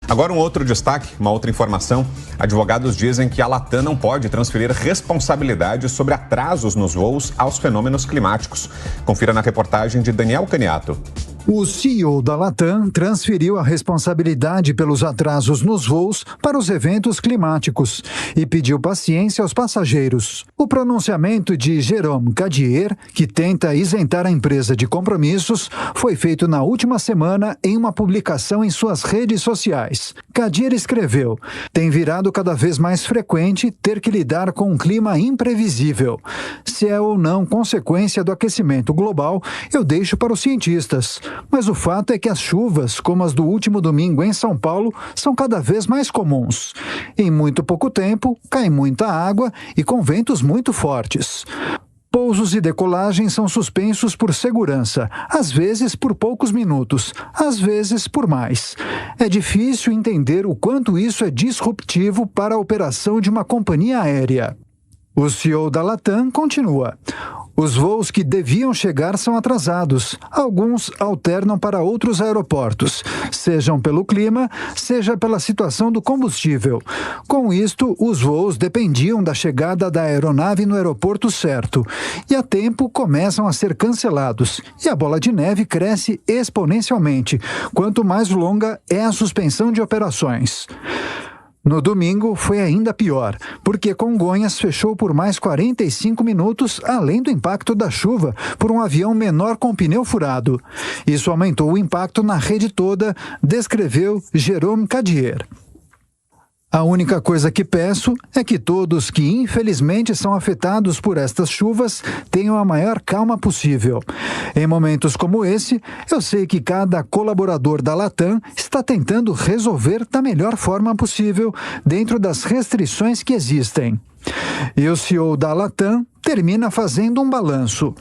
Agora um outro destaque, uma outra informação. Advogados dizem que a Latam não pode transferir responsabilidade sobre atrasos nos voos aos fenômenos climáticos. Confira na reportagem de Daniel Caniato. O CEO da Latam transferiu a responsabilidade pelos atrasos nos voos para os eventos climáticos e pediu paciência aos passageiros. O pronunciamento de Jérôme Cadier, que tenta isentar a empresa de compromissos, foi feito na última semana em uma publicação em suas redes sociais. Cadier escreveu: "Tem virado cada vez mais frequente ter que lidar com um clima imprevisível. Se é ou não consequência do aquecimento global, eu deixo para os cientistas. Mas o fato é que as chuvas, como as do último domingo em São Paulo, são cada vez mais comuns. Em muito pouco tempo, cai muita água e com ventos muito fortes. Pousos e decolagens são suspensos por segurança, às vezes por poucos minutos, às vezes por mais. É difícil entender o quanto isso é disruptivo para a operação de uma companhia aérea." O CEO da Latam continua: "Os voos que deviam chegar são atrasados. Alguns alternam para outros aeroportos, sejam pelo clima, seja pela situação do combustível. Com isto, os voos dependiam da chegada da aeronave no aeroporto certo. E a tempo começam a ser cancelados. E a bola de neve cresce exponencialmente, quanto mais longa é a suspensão de operações." No domingo foi ainda pior, porque Congonhas fechou por mais 45 minutos, além do impacto da chuva, por um avião menor com pneu furado. Isso aumentou o impacto na rede toda, descreveu Jérôme Cadier. "A única coisa que peço é que todos que infelizmente são afetados por estas chuvas tenham a maior calma possível. Em momentos como esse, eu sei que cada colaborador da Latam está tentando resolver da melhor forma possível dentro das restrições que existem." E o CEO da Latam termina fazendo um balanço.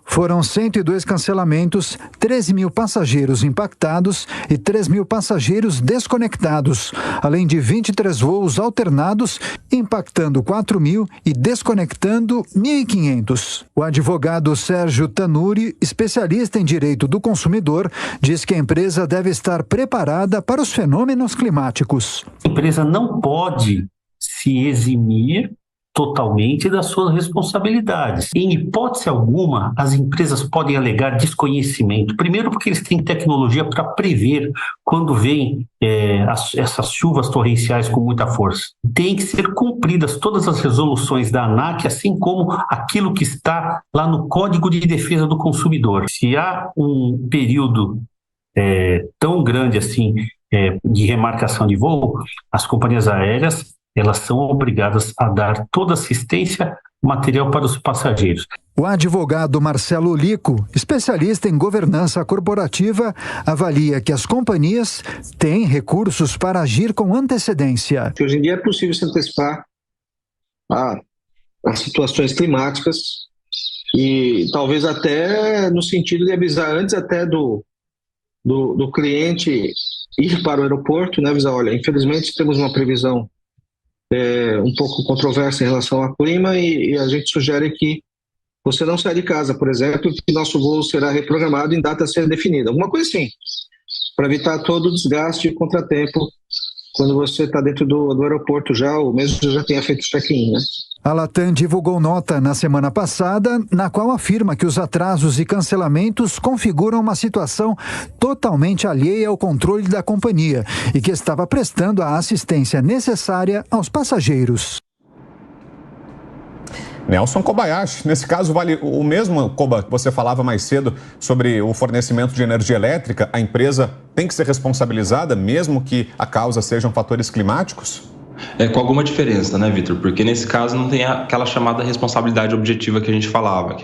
Foram 102 cancelamentos, 13 mil passageiros impactados e 3 mil passageiros desconectados, além de 23 voos alternados, impactando 4 mil e desconectando 1.500. O advogado Sérgio Tanuri, especialista em direito do consumidor, diz que a empresa deve estar preparada para os fenômenos climáticos. A empresa não pode se eximir totalmente das suas responsabilidades. Em hipótese alguma, as empresas podem alegar desconhecimento. Primeiro, porque eles têm tecnologia para prever quando vem essas chuvas torrenciais com muita força. Tem que ser cumpridas todas as resoluções da ANAC, assim como aquilo que está lá no Código de Defesa do Consumidor. Se há um período tão grande assim de remarcação de voo, as companhias aéreas elas são obrigadas a dar toda assistência material para os passageiros. O advogado Marcelo Lico, especialista em governança corporativa, avalia que as companhias têm recursos para agir com antecedência. Hoje em dia é possível se antecipar as situações climáticas e talvez até no sentido de avisar antes até do cliente ir para o aeroporto, né, avisar, olha, infelizmente temos uma previsão um pouco controversa em relação ao clima e a gente sugere que você não saia de casa, por exemplo, que nosso voo será reprogramado em data a ser definida. Alguma coisa assim, para evitar todo o desgaste e contratempo quando você está dentro do aeroporto já, ou mesmo já tenha feito check-in, né? A Latam divulgou nota na semana passada, na qual afirma que os atrasos e cancelamentos configuram uma situação totalmente alheia ao controle da companhia e que estava prestando a assistência necessária aos passageiros. Nelson Kobayashi, nesse caso vale o mesmo, Koba, que você falava mais cedo sobre o fornecimento de energia elétrica? A empresa tem que ser responsabilizada mesmo que a causa sejam fatores climáticos? Com alguma diferença, né, Vitor? Porque nesse caso não tem aquela chamada responsabilidade objetiva que a gente falava,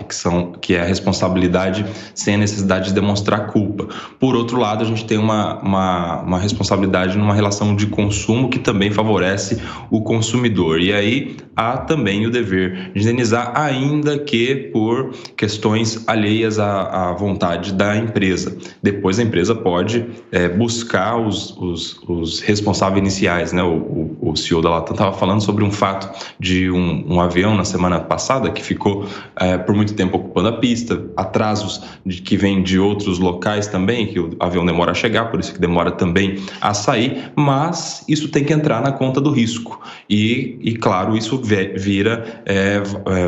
que é a responsabilidade sem a necessidade de demonstrar culpa. Por outro lado, a gente tem uma responsabilidade numa relação de consumo que também favorece o consumidor. E aí há também o dever de indenizar, ainda que por questões alheias à vontade da empresa. Depois a empresa pode buscar os responsáveis iniciais, né, os CEO da Latam estava falando sobre um fato de um avião na semana passada que ficou por muito tempo ocupando a pista, atrasos que vêm de outros locais também, que o avião demora a chegar, por isso que demora também a sair, mas isso tem que entrar na conta do risco e claro, isso vira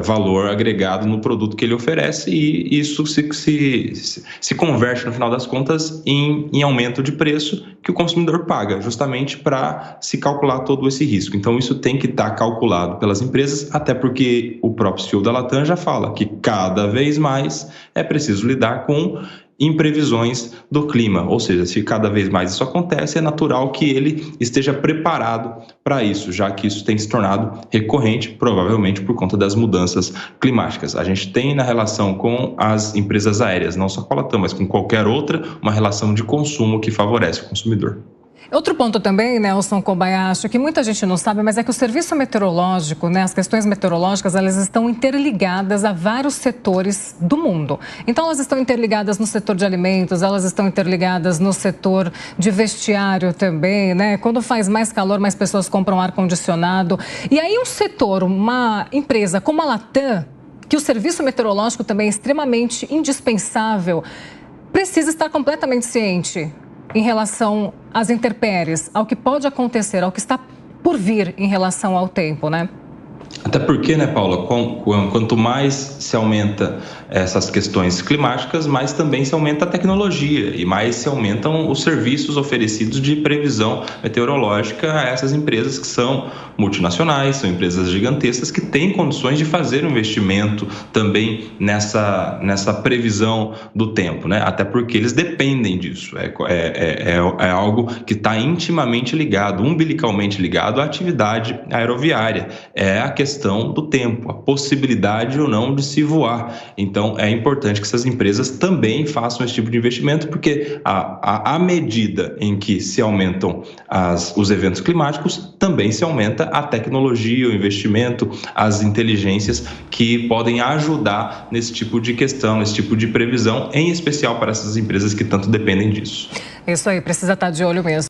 valor agregado no produto que ele oferece e isso se converte no final das contas em aumento de preço que o consumidor paga, justamente para se calcular todo esse risco. Então isso tem que estar calculado pelas empresas, até porque o próprio CEO da Latam já fala que cada vez mais é preciso lidar com imprevisões do clima, ou seja, se cada vez mais isso acontece, é natural que ele esteja preparado para isso, já que isso tem se tornado recorrente, provavelmente por conta das mudanças climáticas. A gente tem na relação com as empresas aéreas, não só com a Latam, mas com qualquer outra, uma relação de consumo que favorece o consumidor. Outro ponto também, Nelson Kobayashi, que muita gente não sabe, mas é que o serviço meteorológico, as questões meteorológicas, elas estão interligadas a vários setores do mundo. Então, elas estão interligadas no setor de alimentos, elas estão interligadas no setor de vestiário também, Quando faz mais calor, mais pessoas compram ar-condicionado. E aí um setor, uma empresa como a Latam, que o serviço meteorológico também é extremamente indispensável, precisa estar completamente ciente em relação às intempéries, ao que pode acontecer, ao que está por vir em relação ao tempo, Até porque, Paula, quanto mais se aumenta essas questões climáticas, mais também se aumenta a tecnologia e mais se aumentam os serviços oferecidos de previsão meteorológica a essas empresas que são multinacionais, são empresas gigantescas que têm condições de fazer um investimento também nessa previsão do tempo, Até porque eles dependem disso, é algo que está intimamente ligado, umbilicalmente ligado à atividade aeroviária, é a questão do tempo, a possibilidade ou não de se voar. Então, é importante que essas empresas também façam esse tipo de investimento, porque à medida em que se aumentam os eventos climáticos, também se aumenta a tecnologia, o investimento, as inteligências que podem ajudar nesse tipo de questão, nesse tipo de previsão, em especial para essas empresas que tanto dependem disso. Isso aí, precisa estar de olho mesmo.